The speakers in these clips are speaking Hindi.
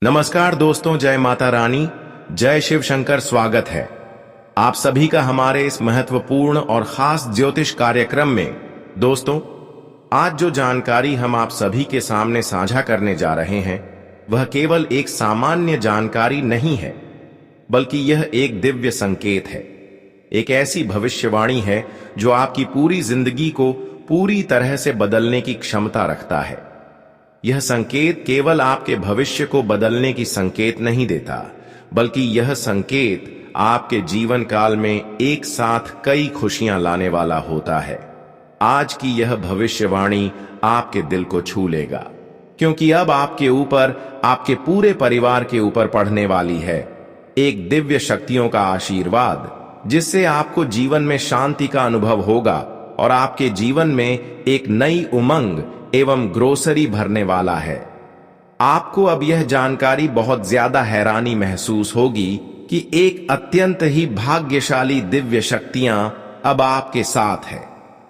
नमस्कार दोस्तों, जय माता रानी, जय शिव शंकर। स्वागत है आप सभी का हमारे इस महत्वपूर्ण और खास ज्योतिष कार्यक्रम में। दोस्तों, आज जो जानकारी हम आप सभी के सामने साझा करने जा रहे हैं वह केवल एक सामान्य जानकारी नहीं है, बल्कि यह एक दिव्य संकेत है। एक ऐसी भविष्यवाणी है जो आपकी पूरी जिंदगी को पूरी तरह से बदलने की क्षमता रखता है। यह संकेत केवल आपके भविष्य को बदलने की संकेत नहीं देता, बल्कि यह संकेत आपके जीवन काल में एक साथ कई खुशियां लाने वाला होता है। आज की यह भविष्यवाणी आपके दिल को छू लेगा, क्योंकि अब आपके ऊपर, आपके पूरे परिवार के ऊपर पड़ने वाली है एक दिव्य शक्तियों का आशीर्वाद, जिससे आपको जीवन में शांति का अनुभव होगा और आपके जीवन में एक नई उमंग एवं ग्रोसरी भरने वाला है। आपको अब यह जानकारी बहुत ज्यादा हैरानी महसूस होगी कि एक अत्यंत ही भाग्यशाली दिव्य शक्तियां अब आपके साथ है,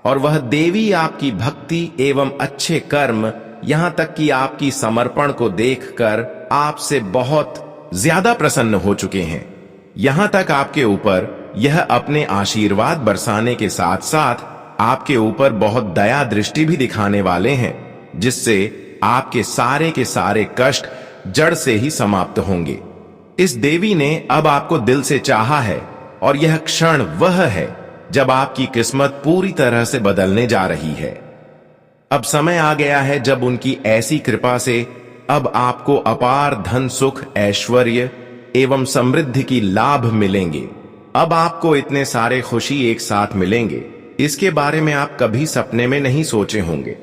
और वह देवी आपकी भक्ति एवं अच्छे कर्म, यहां तक कि आपकी समर्पण को देखकर आपसे बहुत ज्यादा प्रसन्न हो चुके हैं। यहां तक आपके ऊपर यह अपने आशीर्वाद बरसाने के साथ साथ आपके ऊपर बहुत दया दृष्टि भी दिखाने वाले हैं, जिससे आपके सारे के सारे कष्ट जड़ से ही समाप्त होंगे। इस देवी ने अब आपको दिल से चाहा है, और यह क्षण वह है जब आपकी किस्मत पूरी तरह से बदलने जा रही है। अब समय आ गया है जब उनकी ऐसी कृपा से अब आपको अपार धन, सुख, ऐश्वर्य एवं समृद्धि की लाभ मिलेंगे। अब आपको इतने सारे खुशी एक साथ मिलेंगे, इसके बारे में आप कभी सपने में नहीं सोचे होंगे।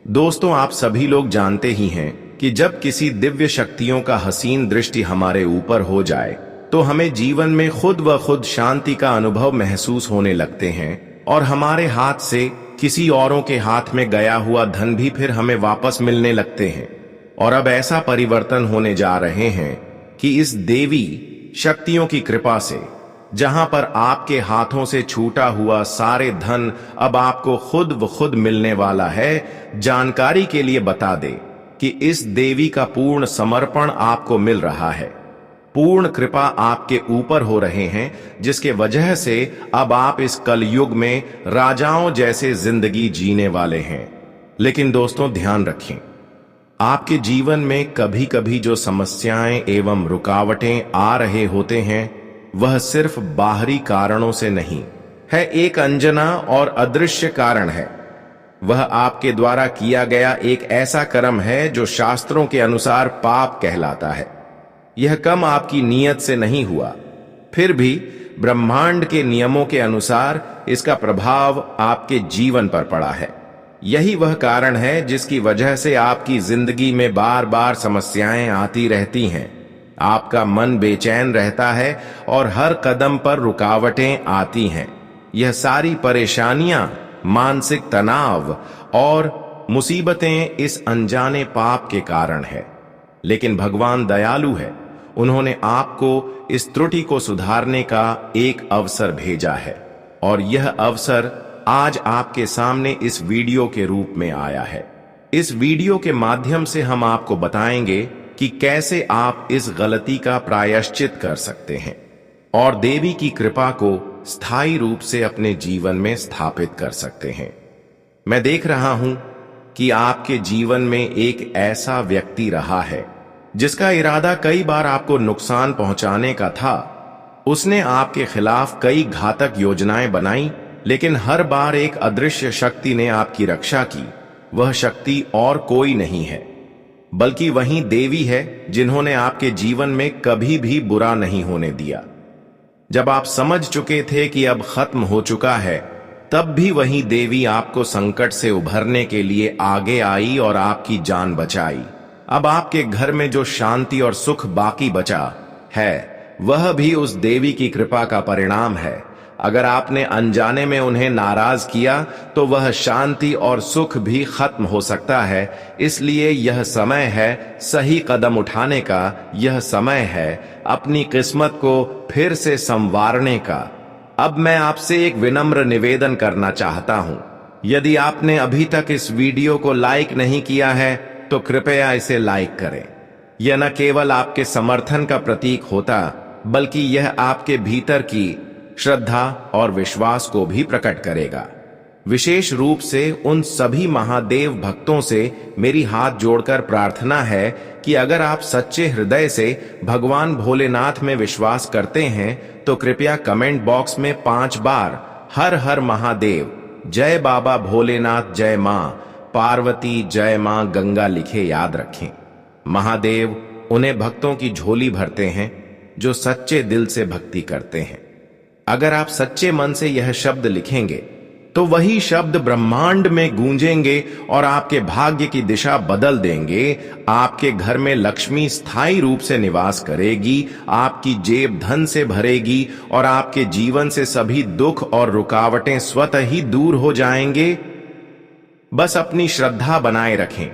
दोस्तों, आप सभी लोग जानते ही हैं कि जब किसी दिव्य शक्तियों का हसीन दृष्टि हमारे ऊपर हो जाए तो हमें जीवन में खुद व खुद शांति का अनुभव महसूस होने लगते हैं, और हमारे हाथ से किसी औरों के हाथ में गया हुआ धन भी फिर हमें वापस मिलने लगते हैं। और अब ऐसा परिवर्तन होने जा रहे हैं कि इस देवी शक्तियों की कृपा से, जहां पर आपके हाथों से छूटा हुआ सारे धन अब आपको खुद व खुद मिलने वाला है, जानकारी के लिए बता दे कि इस देवी का पूर्ण समर्पण आपको मिल रहा है। पूर्ण कृपा आपके ऊपर हो रहे हैं, जिसके वजह से अब आप इस कलयुग में राजाओं जैसे जिंदगी जीने वाले हैं। लेकिन दोस्तों, ध्यान रखें, आपके जीवन में कभी कभी जो समस्याएं एवं रुकावटें आ रहे होते हैं वह सिर्फ बाहरी कारणों से नहीं है, एक अनजाना और अदृश्य कारण है। वह आपके द्वारा किया गया एक ऐसा कर्म है जो शास्त्रों के अनुसार पाप कहलाता है। यह कर्म आपकी नीयत से नहीं हुआ, फिर भी ब्रह्मांड के नियमों के अनुसार इसका प्रभाव आपके जीवन पर पड़ा है। यही वह कारण है जिसकी वजह से आपकी जिंदगी में बार बार समस्याएं आती रहती हैं। आपका मन बेचैन रहता है और हर कदम पर रुकावटें आती हैं। यह सारी परेशानियां, मानसिक तनाव और मुसीबतें इस अनजाने पाप के कारण है। लेकिन भगवान दयालु है, उन्होंने आपको इस त्रुटि को सुधारने का एक अवसर भेजा है, और यह अवसर आज आपके सामने इस वीडियो के रूप में आया है। इस वीडियो के माध्यम से हम आपको बताएंगे कि कैसे आप इस गलती का प्रायश्चित कर सकते हैं और देवी की कृपा को स्थायी रूप से अपने जीवन में स्थापित कर सकते हैं। मैं देख रहा हूं कि आपके जीवन में एक ऐसा व्यक्ति रहा है जिसका इरादा कई बार आपको नुकसान पहुंचाने का था। उसने आपके खिलाफ कई घातक योजनाएं बनाई, लेकिन हर बार एक अदृश्य शक्ति ने आपकी रक्षा की। वह शक्ति और कोई नहीं है, बल्कि वही देवी है जिन्होंने आपके जीवन में कभी भी बुरा नहीं होने दिया। जब आप समझ चुके थे कि अब खत्म हो चुका है, तब भी वही देवी आपको संकट से उभरने के लिए आगे आई और आपकी जान बचाई। अब आपके घर में जो शांति और सुख बाकी बचा है, वह भी उस देवी की कृपा का परिणाम है। अगर आपने अनजाने में उन्हें नाराज किया तो वह शांति और सुख भी खत्म हो सकता है। इसलिए यह समय है सही कदम उठाने का, यह समय है अपनी किस्मत को फिर से संवारने का। अब मैं आपसे एक विनम्र निवेदन करना चाहता हूं। यदि आपने अभी तक इस वीडियो को लाइक नहीं किया है तो कृपया इसे लाइक करें। यह न केवल आपके समर्थन का प्रतीक होता, बल्कि यह आपके भीतर की श्रद्धा और विश्वास को भी प्रकट करेगा। विशेष रूप से उन सभी महादेव भक्तों से मेरी हाथ जोड़कर प्रार्थना है कि अगर आप सच्चे हृदय से भगवान भोलेनाथ में विश्वास करते हैं तो कृपया कमेंट बॉक्स में 5 बार हर हर महादेव, जय बाबा भोलेनाथ, जय मां पार्वती, जय मां गंगा लिखे याद रखें। महादेव उन्हें भक्तों की झोली भरते हैं जो सच्चे दिल से भक्ति करते हैं। अगर आप सच्चे मन से यह शब्द लिखेंगे तो वही शब्द ब्रह्मांड में गूंजेंगे और आपके भाग्य की दिशा बदल देंगे। आपके घर में लक्ष्मी स्थायी रूप से निवास करेगी, आपकी जेब धन से भरेगी और आपके जीवन से सभी दुख और रुकावटें स्वतः ही दूर हो जाएंगे। बस अपनी श्रद्धा बनाए रखें,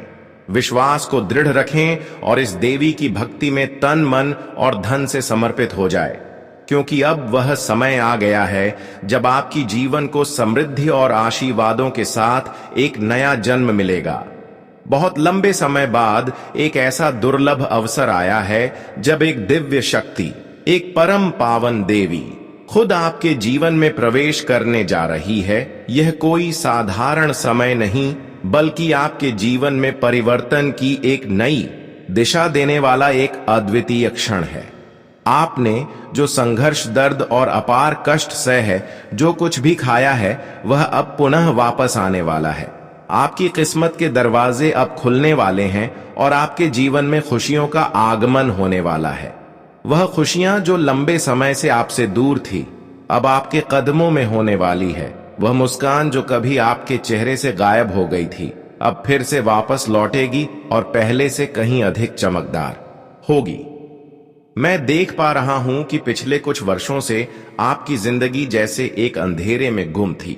विश्वास को दृढ़ रखें और इस देवी की भक्ति में तन, मन और धन से समर्पित हो जाए, क्योंकि अब वह समय आ गया है जब आपकी जीवन को समृद्धि और आशीर्वादों के साथ एक नया जन्म मिलेगा। बहुत लंबे समय बाद एक ऐसा दुर्लभ अवसर आया है जब एक दिव्य शक्ति, एक परम पावन देवी खुद आपके जीवन में प्रवेश करने जा रही है। यह कोई साधारण समय नहीं, बल्कि आपके जीवन में परिवर्तन की एक नई दिशा देने वाला एक अद्वितीय क्षण है। आपने जो संघर्ष, दर्द और अपार कष्ट सह है, जो कुछ भी खाया है, वह अब पुनः वापस आने वाला है। आपकी किस्मत के दरवाजे अब खुलने वाले हैं और आपके जीवन में खुशियों का आगमन होने वाला है। वह खुशियां जो लंबे समय से आपसे दूर थी, अब आपके कदमों में होने वाली है। वह मुस्कान जो कभी आपके चेहरे से गायब हो गई थी, अब फिर से वापस लौटेगी और पहले से कहीं अधिक चमकदार होगी। मैं देख पा रहा हूं कि पिछले कुछ वर्षों से आपकी जिंदगी जैसे एक अंधेरे में गुम थी,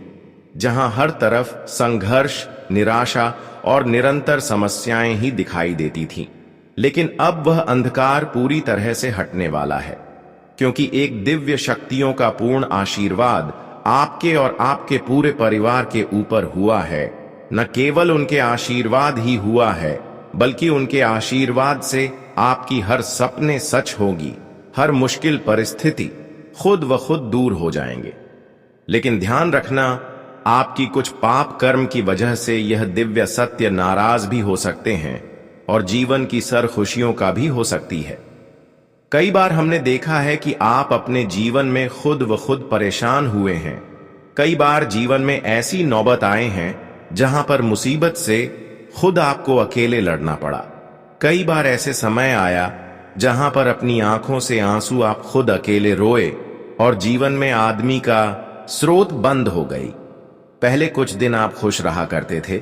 जहां हर तरफ संघर्ष, निराशा और निरंतर समस्याएं ही दिखाई देती थीं। लेकिन अब वह अंधकार पूरी तरह से हटने वाला है, क्योंकि एक दिव्य शक्तियों का पूर्ण आशीर्वाद आपके और आपके पूरे परिवार के ऊपर हुआ है। न केवल उनके आशीर्वाद ही हुआ है, बल्कि उनके आशीर्वाद से आपकी हर सपने सच होगी, हर मुश्किल परिस्थिति खुद व खुद दूर हो जाएंगे। लेकिन ध्यान रखना, आपकी कुछ पाप कर्म की वजह से यह दिव्य सत्य नाराज भी हो सकते हैं और जीवन की सर खुशियों का भी हो सकती है। कई बार हमने देखा है कि आप अपने जीवन में खुद व खुद परेशान हुए हैं। कई बार जीवन में ऐसी नौबत आए हैं जहां पर मुसीबत से खुद आपको अकेले लड़ना पड़ा। कई बार ऐसे समय आया जहां पर अपनी आंखों से आंसू आप खुद अकेले रोए और जीवन में आदमी का स्रोत बंद हो गई। पहले कुछ दिन आप खुश रहा करते थे,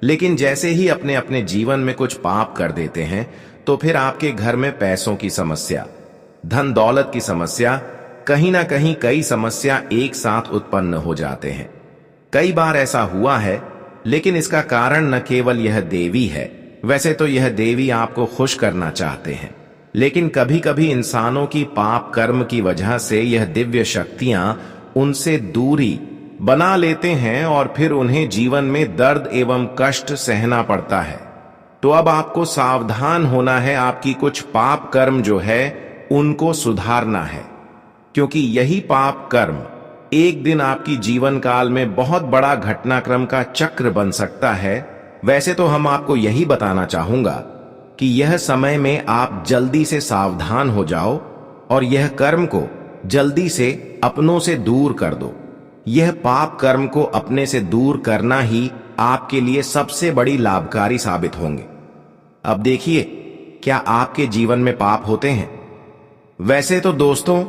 लेकिन जैसे ही अपने अपने जीवन में कुछ पाप कर देते हैं तो फिर आपके घर में पैसों की समस्या, धन दौलत की समस्या, कहीं ना कहीं कई समस्या एक साथ उत्पन्न हो जाते हैं। कई बार ऐसा हुआ है, लेकिन इसका कारण न केवल यह देवी है। वैसे तो यह देवी आपको खुश करना चाहते हैं, लेकिन कभी कभी इंसानों की पाप कर्म की वजह से यह दिव्य शक्तियां उनसे दूरी बना लेते हैं और फिर उन्हें जीवन में दर्द एवं कष्ट सहना पड़ता है। तो अब आपको सावधान होना है, आपकी कुछ पाप कर्म जो है उनको सुधारना है, क्योंकि यही पाप कर्म एक दिन आपकी जीवन काल में बहुत बड़ा घटनाक्रम का चक्र बन सकता है। वैसे तो हम आपको यही बताना चाहूंगा कि यह समय में आप जल्दी से सावधान हो जाओ और यह कर्म को जल्दी से अपनों से दूर कर दो। यह पाप कर्म को अपने से दूर करना ही आपके लिए सबसे बड़ी लाभकारी साबित होंगे। अब देखिए, क्या आपके जीवन में पाप होते हैं? वैसे तो दोस्तों,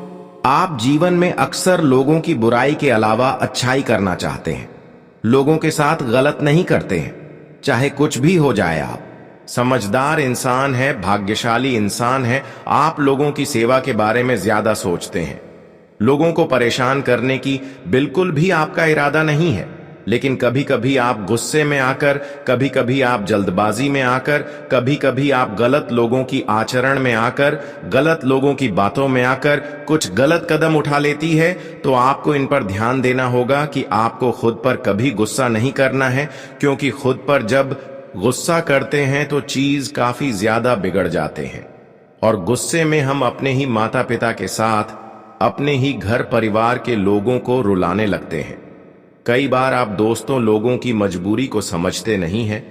आप जीवन में अक्सर लोगों की बुराई के अलावा अच्छाई करना चाहते हैं, लोगों के साथ गलत नहीं करते हैं, चाहे कुछ भी हो जाए। आप समझदार इंसान है, भाग्यशाली इंसान है। आप लोगों की सेवा के बारे में ज्यादा सोचते हैं। लोगों को परेशान करने की बिल्कुल भी आपका इरादा नहीं है, लेकिन कभी कभी आप गुस्से में आकर, कभी कभी आप जल्दबाजी में आकर, कभी कभी आप गलत लोगों की आचरण में आकर, गलत लोगों की बातों में आकर कुछ गलत कदम उठा लेती है। तो आपको इन पर ध्यान देना होगा कि आपको खुद पर कभी गुस्सा नहीं करना है, क्योंकि खुद पर जब गुस्सा करते हैं तो चीज काफी ज्यादा बिगड़ जाते हैं। और गुस्से में हम अपने ही माता पिता के साथ अपने ही घर परिवार के लोगों को रुलाने लगते हैं। कई बार आप दोस्तों लोगों की मजबूरी को समझते नहीं हैं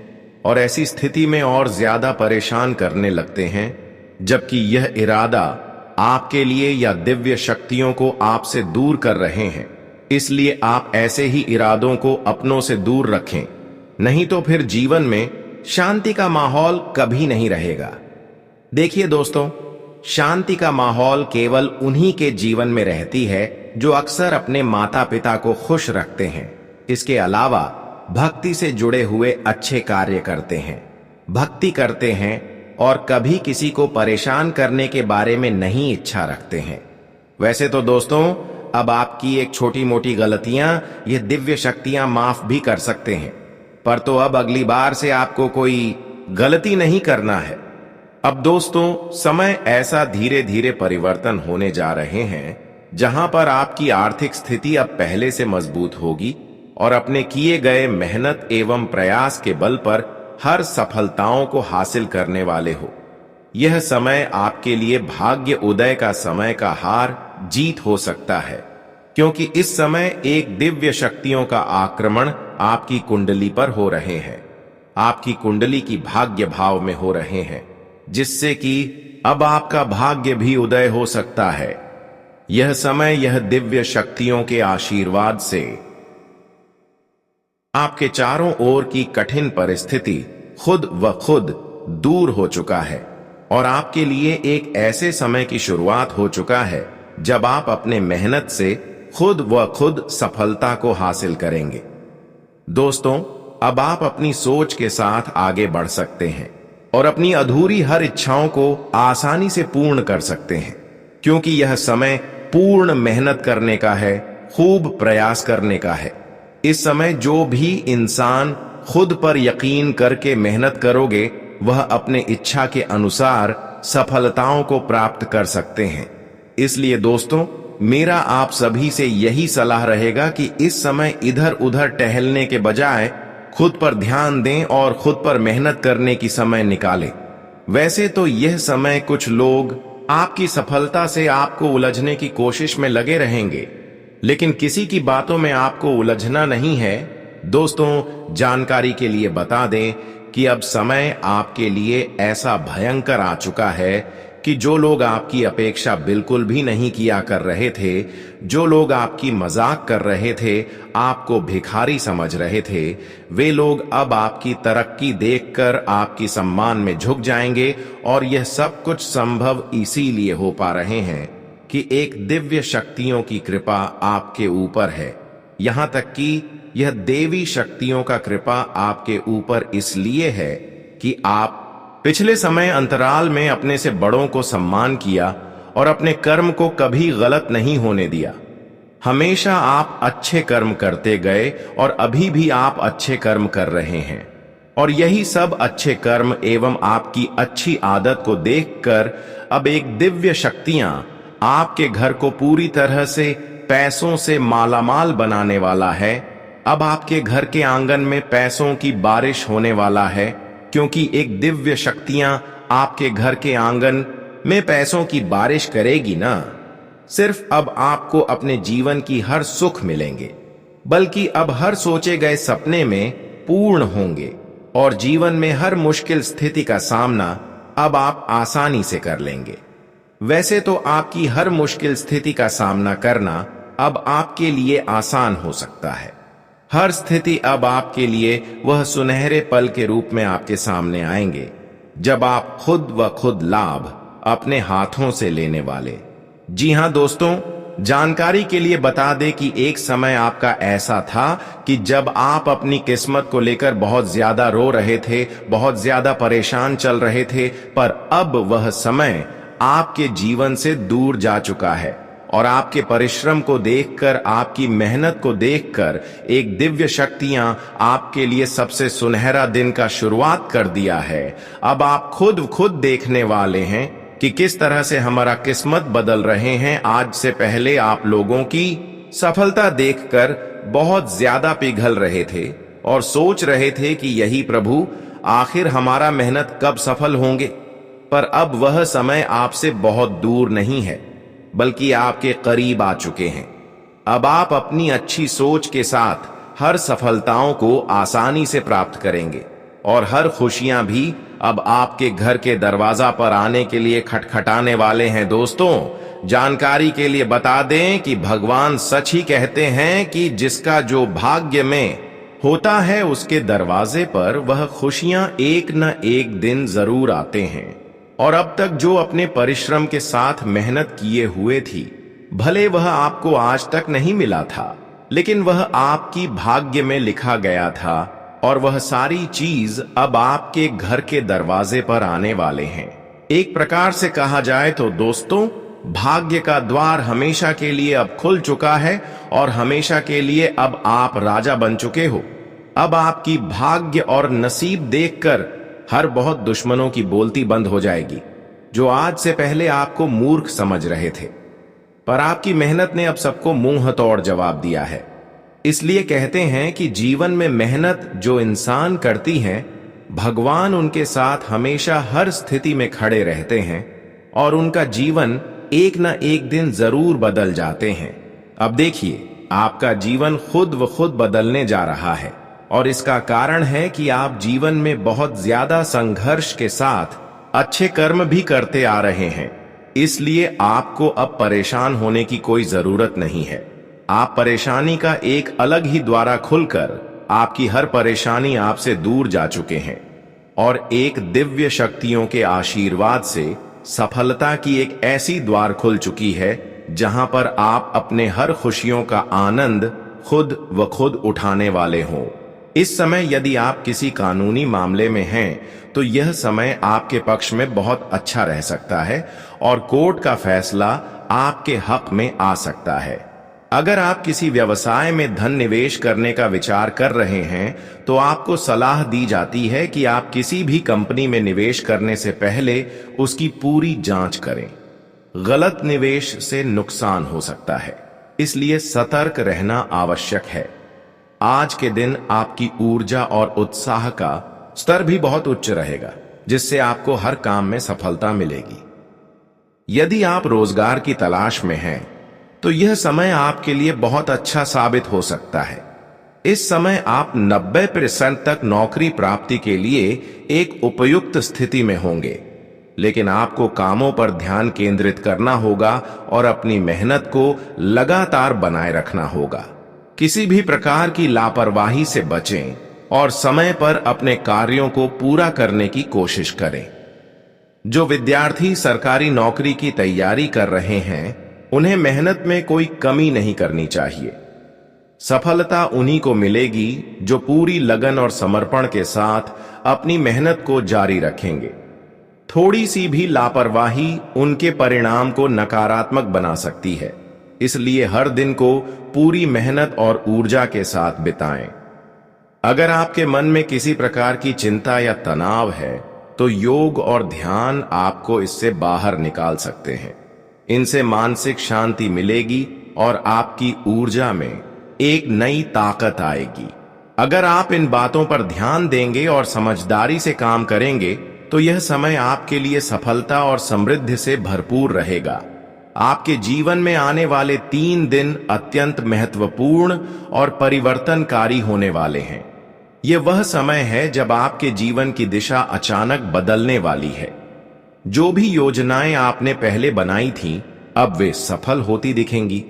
और ऐसी स्थिति में और ज्यादा परेशान करने लगते हैं, जबकि यह इरादा आपके लिए या दिव्य शक्तियों को आपसे दूर कर रहे हैं। इसलिए आप ऐसे ही इरादों को अपनों से दूर रखें, नहीं तो फिर जीवन में शांति का माहौल कभी नहीं रहेगा। देखिए दोस्तों, शांति का माहौल केवल उन्हीं के जीवन में रहती है जो अक्सर अपने माता पिता को खुश रखते हैं। इसके अलावा भक्ति से जुड़े हुए अच्छे कार्य करते हैं, भक्ति करते हैं और कभी किसी को परेशान करने के बारे में नहीं इच्छा रखते हैं। वैसे तो दोस्तों, अब आपकी एक छोटी मोटी गलतियां ये दिव्य शक्तियां माफ भी कर सकते हैं, पर तो अब अगली बार से आपको कोई गलती नहीं करना है। अब दोस्तों, समय ऐसा धीरे धीरे परिवर्तन होने जा रहे हैं जहां पर आपकी आर्थिक स्थिति अब पहले से मजबूत होगी और अपने किए गए मेहनत एवं प्रयास के बल पर हर सफलताओं को हासिल करने वाले हो। यह समय आपके लिए भाग्य उदय का समय का हार जीत हो सकता है, क्योंकि इस समय एक दिव्य शक्तियों का आक्रमण आपकी कुंडली पर हो रहे हैं। आपकी कुंडली की भाग्य भाव में हो रहे हैं, जिससे कि अब आपका भाग्य भी उदय हो सकता है। यह समय यह दिव्य शक्तियों के आशीर्वाद से आपके चारों ओर की कठिन परिस्थिति खुद व खुद दूर हो चुका है और आपके लिए एक ऐसे समय की शुरुआत हो चुका है जब आप अपने मेहनत से खुद व खुद सफलता को हासिल करेंगे। दोस्तों, अब आप अपनी सोच के साथ आगे बढ़ सकते हैं और अपनी अधूरी हर इच्छाओं को आसानी से पूर्ण कर सकते हैं, क्योंकि यह समय पूर्ण मेहनत करने का है, खूब प्रयास करने का है। इस समय जो भी इंसान खुद पर यकीन करके मेहनत करोगे, वह अपने इच्छा के अनुसार सफलताओं को प्राप्त कर सकते हैं। इसलिए दोस्तों, मेरा आप सभी से यही सलाह रहेगा कि इस समय इधर उधर टहलने के बजाय खुद पर ध्यान दें और खुद पर मेहनत करने की समय निकालें। वैसे तो यह समय कुछ लोग आपकी सफलता से आपको उलझने की कोशिश में लगे रहेंगे, लेकिन किसी की बातों में आपको उलझना नहीं है। दोस्तों, जानकारी के लिए बता दें कि अब समय आपके लिए ऐसा भयंकर आ चुका है कि जो लोग आपकी अपेक्षा बिल्कुल भी नहीं किया कर रहे थे, जो लोग आपकी मजाक कर रहे थे, आपको भिखारी समझ रहे थे, वे लोग अब आपकी तरक्की देखकर आपकी सम्मान में झुक जाएंगे। और यह सब कुछ संभव इसीलिए हो पा रहे हैं कि एक दिव्य शक्तियों की कृपा आपके ऊपर है। यहां तक कि यह देवी शक्तियों का कृपा आपके ऊपर इसलिए है कि आप पिछले समय अंतराल में अपने से बड़ों को सम्मान किया और अपने कर्म को कभी गलत नहीं होने दिया। हमेशा आप अच्छे कर्म करते गए और अभी भी आप अच्छे कर्म कर रहे हैं। और यही सब अच्छे कर्म एवं आपकी अच्छी आदत को देखकर अब एक दिव्य शक्तियां आपके घर को पूरी तरह से पैसों से मालामाल बनाने वाला है। अब आपके घर के आंगन में पैसों की बारिश होने वाला है, क्योंकि एक दिव्य शक्तियां आपके घर के आंगन में पैसों की बारिश करेगी ना। सिर्फ अब आपको अपने जीवन की हर सुख मिलेंगे, बल्कि अब हर सोचे गए सपने में पूर्ण होंगे और जीवन में हर मुश्किल स्थिति का सामना अब आप आसानी से कर लेंगे। वैसे तो आपकी हर मुश्किल स्थिति का सामना करना अब आपके लिए आसान हो सकता है। हर स्थिति अब आपके लिए वह सुनहरे पल के रूप में आपके सामने आएंगे जब आप खुद व खुद लाभ अपने हाथों से लेने वाले। जी हां दोस्तों, जानकारी के लिए बता दें कि एक समय आपका ऐसा था कि जब आप अपनी किस्मत को लेकर बहुत ज्यादा रो रहे थे, बहुत ज्यादा परेशान चल रहे थे, पर अब वह समय आपके जीवन से दूर जा चुका है और आपके परिश्रम को देखकर, आपकी मेहनत को देखकर एक दिव्य शक्तियां आपके लिए सबसे सुनहरा दिन का शुरुआत कर दिया है। अब आप खुद देखने वाले हैं कि किस तरह से हमारा किस्मत बदल रहे हैं। आज से पहले आप लोगों की सफलता देखकर बहुत ज्यादा पिघल रहे थे और सोच रहे थे कि यही प्रभु, आखिर हमारा मेहनत कब सफल होंगे। पर अब वह समय आपसे बहुत दूर नहीं है, बल्कि आपके करीब आ चुके हैं। अब आप अपनी अच्छी सोच के साथ हर सफलताओं को आसानी से प्राप्त करेंगे और हर खुशियां भी अब आपके घर के दरवाजा पर आने के लिए खटखटाने वाले हैं। दोस्तों, जानकारी के लिए बता दें कि भगवान सच ही कहते हैं कि जिसका जो भाग्य में होता है उसके दरवाजे पर वह खुशियां एक न एक दिन जरूर आते हैं। और अब तक जो अपने परिश्रम के साथ मेहनत किए हुए थी, भले वह आपको आज तक नहीं मिला था, लेकिन वह आपकी भाग्य में लिखा गया था और वह सारी चीज अब आपके घर के दरवाजे पर आने वाले हैं। एक प्रकार से कहा जाए तो दोस्तों, भाग्य का द्वार हमेशा के लिए अब खुल चुका है और हमेशा के लिए अब आप राजा बन चुके हो। अब आपकी भाग्य और नसीब देखकर हर बहुत दुश्मनों की बोलती बंद हो जाएगी, जो आज से पहले आपको मूर्ख समझ रहे थे। पर आपकी मेहनत ने अब सबको मुंह तोड़ जवाब दिया है। इसलिए कहते हैं कि जीवन में मेहनत जो इंसान करती है, भगवान उनके साथ हमेशा हर स्थिति में खड़े रहते हैं और उनका जीवन एक न एक दिन जरूर बदल जाते हैं। अब देखिए, आपका जीवन खुद व खुद बदलने जा रहा है और इसका कारण है कि आप जीवन में बहुत ज्यादा संघर्ष के साथ अच्छे कर्म भी करते आ रहे हैं। इसलिए आपको अब परेशान होने की कोई जरूरत नहीं है। आप परेशानी का एक अलग ही द्वारा खुलकर आपकी हर परेशानी आपसे दूर जा चुके हैं और एक दिव्य शक्तियों के आशीर्वाद से सफलता की एक ऐसी द्वार खुल चुकी है जहां पर आप अपने हर खुशियों का आनंद खुद व खुद उठाने वाले हों। इस समय यदि आप किसी कानूनी मामले में हैं तो यह समय आपके पक्ष में बहुत अच्छा रह सकता है और कोर्ट का फैसला आपके हक में आ सकता है। अगर आप किसी व्यवसाय में धन निवेश करने का विचार कर रहे हैं तो आपको सलाह दी जाती है कि आप किसी भी कंपनी में निवेश करने से पहले उसकी पूरी जांच करें। गलत निवेश से नुकसान हो सकता है, इसलिए सतर्क रहना आवश्यक है। आज के दिन आपकी ऊर्जा और उत्साह का स्तर भी बहुत उच्च रहेगा, जिससे आपको हर काम में सफलता मिलेगी। यदि आप रोजगार की तलाश में हैं तो यह समय आपके लिए बहुत अच्छा साबित हो सकता है। इस समय आप 90% तक नौकरी प्राप्ति के लिए एक उपयुक्त स्थिति में होंगे, लेकिन आपको कामों पर ध्यान केंद्रित करना होगा और अपनी मेहनत को लगातार बनाए रखना होगा। किसी भी प्रकार की लापरवाही से बचें और समय पर अपने कार्यों को पूरा करने की कोशिश करें। जो विद्यार्थी सरकारी नौकरी की तैयारी कर रहे हैं, उन्हें मेहनत में कोई कमी नहीं करनी चाहिए। सफलता उन्हीं को मिलेगी जो पूरी लगन और समर्पण के साथ अपनी मेहनत को जारी रखेंगे। थोड़ी सी भी लापरवाही उनके परिणाम को नकारात्मक बना सकती है, इसलिए हर दिन को पूरी मेहनत और ऊर्जा के साथ बिताएं। अगर आपके मन में किसी प्रकार की चिंता या तनाव है तो योग और ध्यान आपको इससे बाहर निकाल सकते हैं। इनसे मानसिक शांति मिलेगी और आपकी ऊर्जा में एक नई ताकत आएगी। अगर आप इन बातों पर ध्यान देंगे और समझदारी से काम करेंगे तो यह समय आपके लिए सफलता और समृद्धि से भरपूर रहेगा। आपके जीवन में आने वाले 3 दिन अत्यंत महत्वपूर्ण और परिवर्तनकारी होने वाले हैं। यह वह समय है जब आपके जीवन की दिशा अचानक बदलने वाली है। जो भी योजनाएं आपने पहले बनाई थीं, अब वे सफल होती दिखेंगी।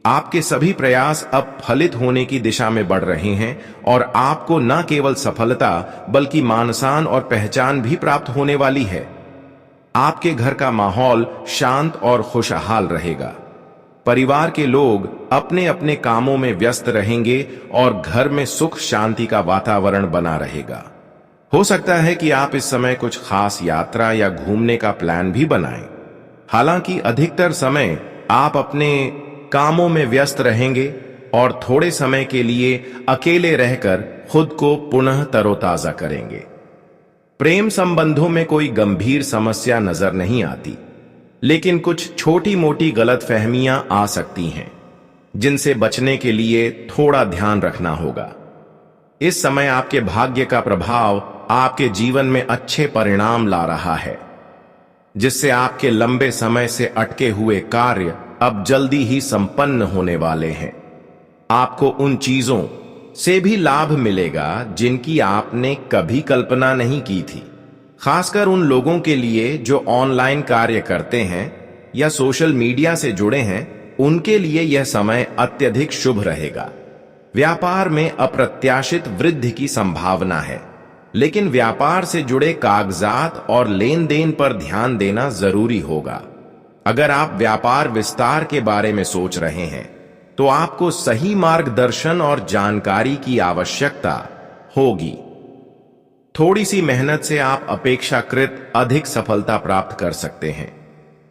आपके सभी प्रयास अब फलित होने की दिशा में बढ़ रहे हैं और आपको न केवल सफलता बल्कि मान-सम्मान और पहचान भी प्राप्त होने वाली है। आपके घर का माहौल शांत और खुशहाल रहेगा। परिवार के लोग अपने अपने कामों में व्यस्त रहेंगे और घर में सुख शांति का वातावरण बना रहेगा। हो सकता है कि आप इस समय कुछ खास यात्रा या घूमने का प्लान भी बनाएं। हालांकि अधिकतर समय आप अपने कामों में व्यस्त रहेंगे और थोड़े समय के लिए अकेले रहकर खुद को पुनः तरोताजा करेंगे। प्रेम संबंधों में कोई गंभीर समस्या नजर नहीं आती, लेकिन कुछ छोटी मोटी गलतफहमियां आ सकती हैं, जिनसे बचने के लिए थोड़ा ध्यान रखना होगा। इस समय आपके भाग्य का प्रभाव आपके जीवन में अच्छे परिणाम ला रहा है। जिससे आपके लंबे समय से अटके हुए कार्य अब जल्दी ही संपन्न होने वाले हैं। आपको उन चीजों से भी लाभ मिलेगा जिनकी आपने कभी कल्पना नहीं की थी। खासकर उन लोगों के लिए जो ऑनलाइन कार्य करते हैं या सोशल मीडिया से जुड़े हैं, उनके लिए यह समय अत्यधिक शुभ रहेगा। व्यापार में अप्रत्याशित वृद्धि की संभावना है, लेकिन व्यापार से जुड़े कागजात और लेन देन पर ध्यान देना जरूरी होगा। अगर आप व्यापार विस्तार के बारे में सोच रहे हैं तो आपको सही मार्गदर्शन और जानकारी की आवश्यकता होगी। थोड़ी सी मेहनत से आप अपेक्षाकृत अधिक सफलता प्राप्त कर सकते हैं।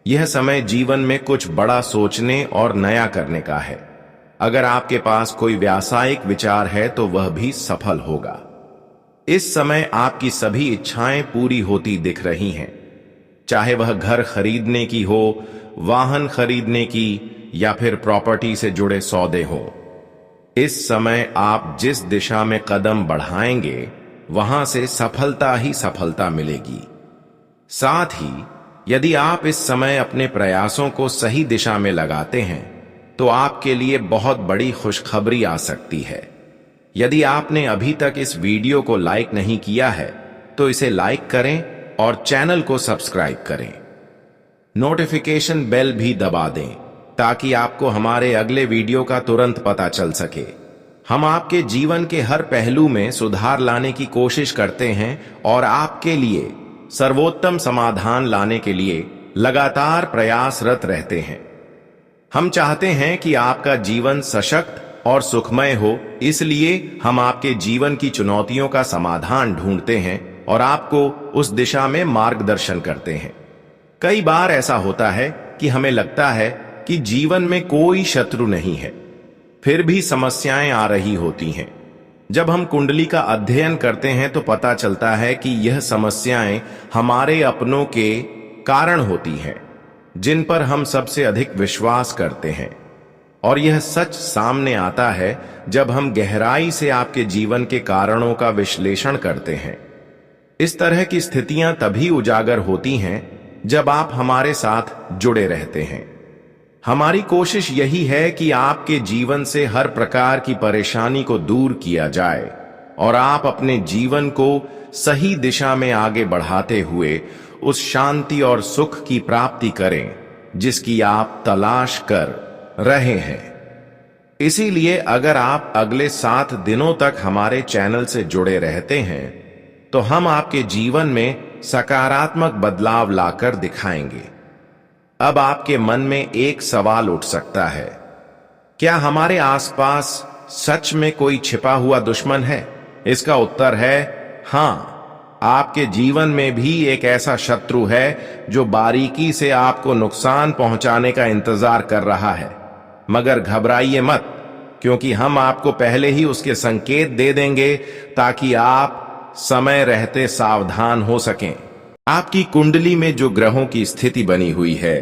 यह समय जीवन में कुछ बड़ा सोचने और नया करने का है। अगर आपके पास कोई व्यावसायिक विचार है तो वह भी सफल होगा। इस समय आपकी सभी इच्छाएं पूरी होती दिख रही हैं, चाहे वह घर खरीदने की हो, वाहन खरीदने की, या फिर प्रॉपर्टी से जुड़े सौदे हो। इस समय आप जिस दिशा में कदम बढ़ाएंगे वहां से सफलता ही सफलता मिलेगी। साथ ही यदि आप इस समय अपने प्रयासों को सही दिशा में लगाते हैं तो आपके लिए बहुत बड़ी खुशखबरी आ सकती है। यदि आपने अभी तक इस वीडियो को लाइक नहीं किया है तो इसे लाइक करें और चैनल को सब्सक्राइब करें। नोटिफिकेशन बेल भी दबा दें ताकि आपको हमारे अगले वीडियो का तुरंत पता चल सके। हम आपके जीवन के हर पहलू में सुधार लाने की कोशिश करते हैं और आपके लिए सर्वोत्तम समाधान लाने के लिए लगातार प्रयासरत रहते हैं। हम चाहते हैं कि आपका जीवन सशक्त और सुखमय हो, इसलिए हम आपके जीवन की चुनौतियों का समाधान ढूंढते हैं और आपको उस दिशा में मार्गदर्शन करते हैं। कई बार ऐसा होता है कि हमें लगता है कि जीवन में कोई शत्रु नहीं है, फिर भी समस्याएं आ रही होती हैं। जब हम कुंडली का अध्ययन करते हैं तो पता चलता है कि यह समस्याएं हमारे अपनों के कारण होती हैं, जिन पर हम सबसे अधिक विश्वास करते हैं। और यह सच सामने आता है जब हम गहराई से आपके जीवन के कारणों का विश्लेषण करते हैं। इस तरह की स्थितियां तभी उजागर होती हैं जब आप हमारे साथ जुड़े रहते हैं। हमारी कोशिश यही है कि आपके जीवन से हर प्रकार की परेशानी को दूर किया जाए और आप अपने जीवन को सही दिशा में आगे बढ़ाते हुए उस शांति और सुख की प्राप्ति करें जिसकी आप तलाश कर रहे हैं। इसीलिए अगर आप अगले 7 दिनों तक हमारे चैनल से जुड़े रहते हैं तो हम आपके जीवन में सकारात्मक बदलाव लाकर दिखाएंगे। अब आपके मन में एक सवाल उठ सकता है, क्या हमारे आसपास सच में कोई छिपा हुआ दुश्मन है? इसका उत्तर है हां, आपके जीवन में भी एक ऐसा शत्रु है जो बारीकी से आपको नुकसान पहुंचाने का इंतजार कर रहा है। मगर घबराइए मत, क्योंकि हम आपको पहले ही उसके संकेत दे देंगे ताकि आप समय रहते सावधान हो सकें। आपकी कुंडली में जो ग्रहों की स्थिति बनी हुई है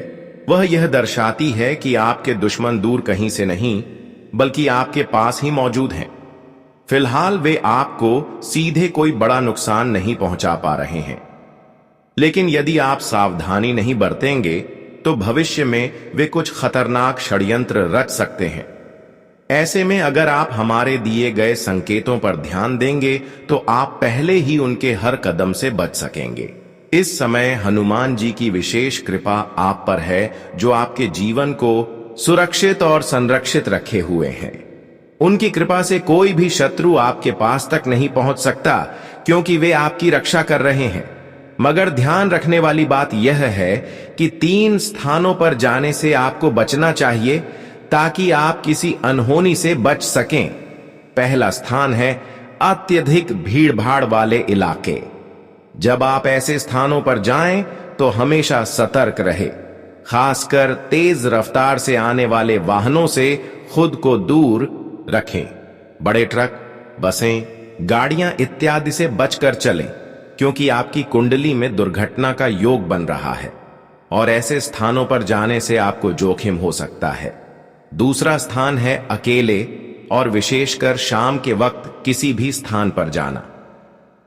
वह यह दर्शाती है कि आपके दुश्मन दूर कहीं से नहीं बल्कि आपके पास ही मौजूद हैं। फिलहाल वे आपको सीधे कोई बड़ा नुकसान नहीं पहुंचा पा रहे हैं, लेकिन यदि आप सावधानी नहीं बरतेंगे तो भविष्य में वे कुछ खतरनाक षड्यंत्र रच सकते हैं। ऐसे में अगर आप हमारे दिए गए संकेतों पर ध्यान देंगे तो आप पहले ही उनके हर कदम से बच सकेंगे। इस समय हनुमान जी की विशेष कृपा आप पर है, जो आपके जीवन को सुरक्षित और संरक्षित रखे हुए हैं। उनकी कृपा से कोई भी शत्रु आपके पास तक नहीं पहुंच सकता, क्योंकि वे आपकी रक्षा कर रहे हैं। मगर ध्यान रखने वाली बात यह है कि 3 स्थानों पर जाने से आपको बचना चाहिए ताकि आप किसी अनहोनी से बच सकें। पहला स्थान है अत्यधिक भीड़-भाड़ वाले इलाके। जब आप ऐसे स्थानों पर जाएं तो हमेशा सतर्क रहे, खासकर तेज रफ्तार से आने वाले वाहनों से खुद को दूर रखें। बड़े ट्रक, बसें, गाड़ियां इत्यादि से बचकर चलें, क्योंकि आपकी कुंडली में दुर्घटना का योग बन रहा है और ऐसे स्थानों पर जाने से आपको जोखिम हो सकता है। दूसरा स्थान है अकेले और विशेषकर शाम के वक्त किसी भी स्थान पर जाना।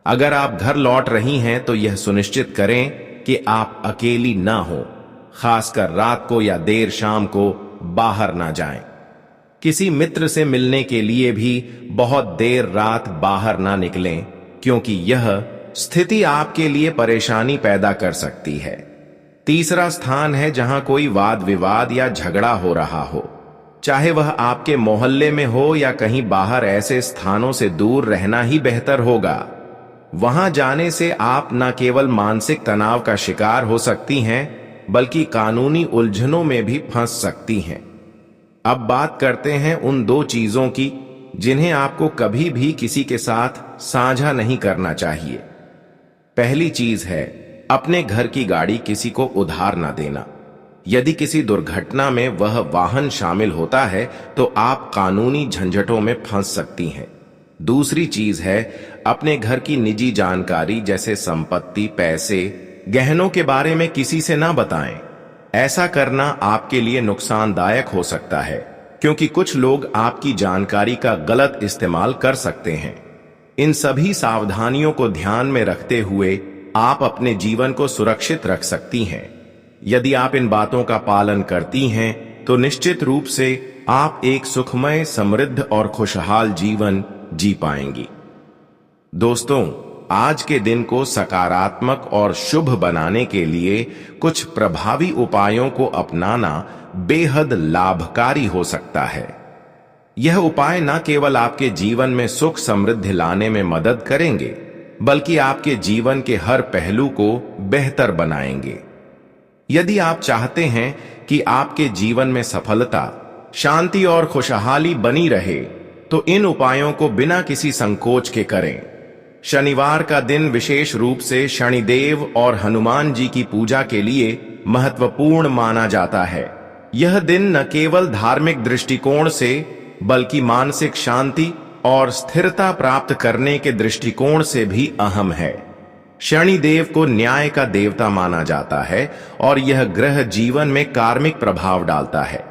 अगर आप घर लौट रही हैं तो यह सुनिश्चित करें कि आप अकेली ना हो, खासकर रात को या देर शाम को बाहर ना जाएं। किसी मित्र से मिलने के लिए भी बहुत देर रात बाहर ना निकलें, क्योंकि यह स्थिति आपके लिए परेशानी पैदा कर सकती है। तीसरा स्थान है जहां कोई वाद विवाद या झगड़ा हो रहा हो, चाहे वह आपके मोहल्ले में हो या कहीं बाहर। ऐसे स्थानों से दूर रहना ही बेहतर होगा। वहां जाने से आप न केवल मानसिक तनाव का शिकार हो सकती हैं, बल्कि कानूनी उलझनों में भी फंस सकती हैं। अब बात करते हैं उन दो चीजों की जिन्हें आपको कभी भी किसी के साथ साझा नहीं करना चाहिए। पहली चीज है अपने घर की गाड़ी किसी को उधार ना देना। यदि किसी दुर्घटना में वह वाहन शामिल होता है तो आप कानूनी झंझटों में फंस सकती हैं। दूसरी चीज है अपने घर की निजी जानकारी जैसे संपत्ति, पैसे, गहनों के बारे में किसी से ना बताएं। ऐसा करना आपके लिए नुकसानदायक हो सकता है, क्योंकि कुछ लोग आपकी जानकारी का गलत इस्तेमाल कर सकते हैं। इन सभी सावधानियों को ध्यान में रखते हुए आप अपने जीवन को सुरक्षित रख सकती हैं। यदि आप इन बातों का पालन करती हैं तो निश्चित रूप से आप एक सुखमय, समृद्ध और खुशहाल जीवन जी पाएंगी। दोस्तों, आज के दिन को सकारात्मक और शुभ बनाने के लिए कुछ प्रभावी उपायों को अपनाना बेहद लाभकारी हो सकता है। यह उपाय न केवल आपके जीवन में सुख समृद्धि लाने में मदद करेंगे, बल्कि आपके जीवन के हर पहलू को बेहतर बनाएंगे। यदि आप चाहते हैं कि आपके जीवन में सफलता, शांति और खुशहाली बनी रहे, तो इन उपायों को बिना किसी संकोच के करें। शनिवार का दिन विशेष रूप से शनिदेव और हनुमान जी की पूजा के लिए महत्वपूर्ण माना जाता है। यह दिन न केवल धार्मिक दृष्टिकोण से, बल्कि मानसिक शांति और स्थिरता प्राप्त करने के दृष्टिकोण से भी अहम है। शनिदेव को न्याय का देवता माना जाता है और यह ग्रह जीवन में कार्मिक प्रभाव डालता है।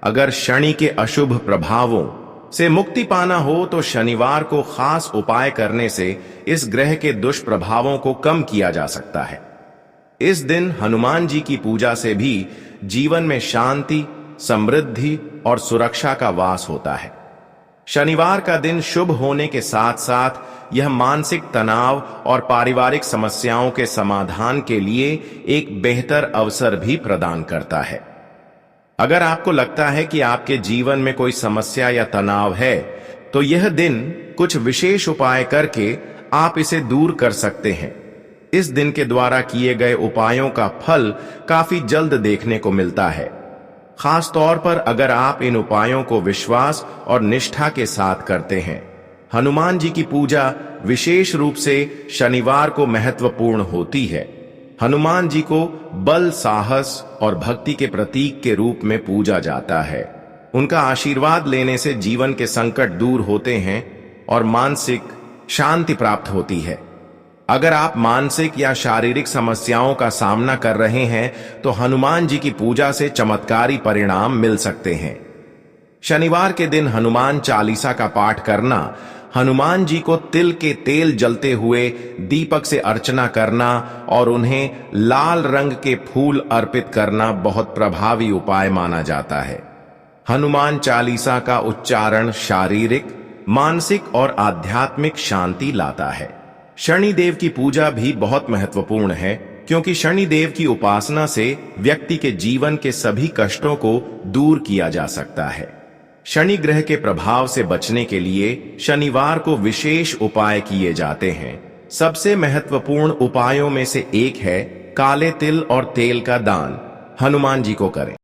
अगर शनि के अशुभ प्रभावों से मुक्ति पाना हो तो शनिवार को खास उपाय करने से इस ग्रह के दुष्प्रभावों को कम किया जा सकता है। इस दिन हनुमान जी की पूजा से भी जीवन में शांति, समृद्धि और सुरक्षा का वास होता है। शनिवार का दिन शुभ होने के साथ साथ यह मानसिक तनाव और पारिवारिक समस्याओं के समाधान के लिए एक बेहतर अवसर भी प्रदान करता है। अगर आपको लगता है कि आपके जीवन में कोई समस्या या तनाव है, तो यह दिन कुछ विशेष उपाय करके आप इसे दूर कर सकते हैं। इस दिन के द्वारा किए गए उपायों का फल काफी जल्द देखने को मिलता है, खास तौर पर अगर आप इन उपायों को विश्वास और निष्ठा के साथ करते हैं। हनुमान जी की पूजा विशेष रूप से शनिवार को महत्वपूर्ण होती है। हनुमान जी को बल, साहस और भक्ति के प्रतीक के रूप में पूजा जाता है। उनका आशीर्वाद लेने से जीवन के संकट दूर होते हैं और मानसिक शांति प्राप्त होती है। अगर आप मानसिक या शारीरिक समस्याओं का सामना कर रहे हैं तो हनुमान जी की पूजा से चमत्कारी परिणाम मिल सकते हैं। शनिवार के दिन हनुमान चालीसा का पाठ करना, हनुमान जी को तिल के तेल जलते हुए दीपक से अर्चना करना और उन्हें लाल रंग के फूल अर्पित करना बहुत प्रभावी उपाय माना जाता है। हनुमान चालीसा का उच्चारण शारीरिक, मानसिक और आध्यात्मिक शांति लाता है। शनिदेव की पूजा भी बहुत महत्वपूर्ण है, क्योंकि शनिदेव की उपासना से व्यक्ति के जीवन के सभी कष्टों को दूर किया जा सकता है। शनि ग्रह के प्रभाव से बचने के लिए शनिवार को विशेष उपाय किए जाते हैं। सबसे महत्वपूर्ण उपायों में से एक है काले तिल और तेल का दान हनुमान जी को करें।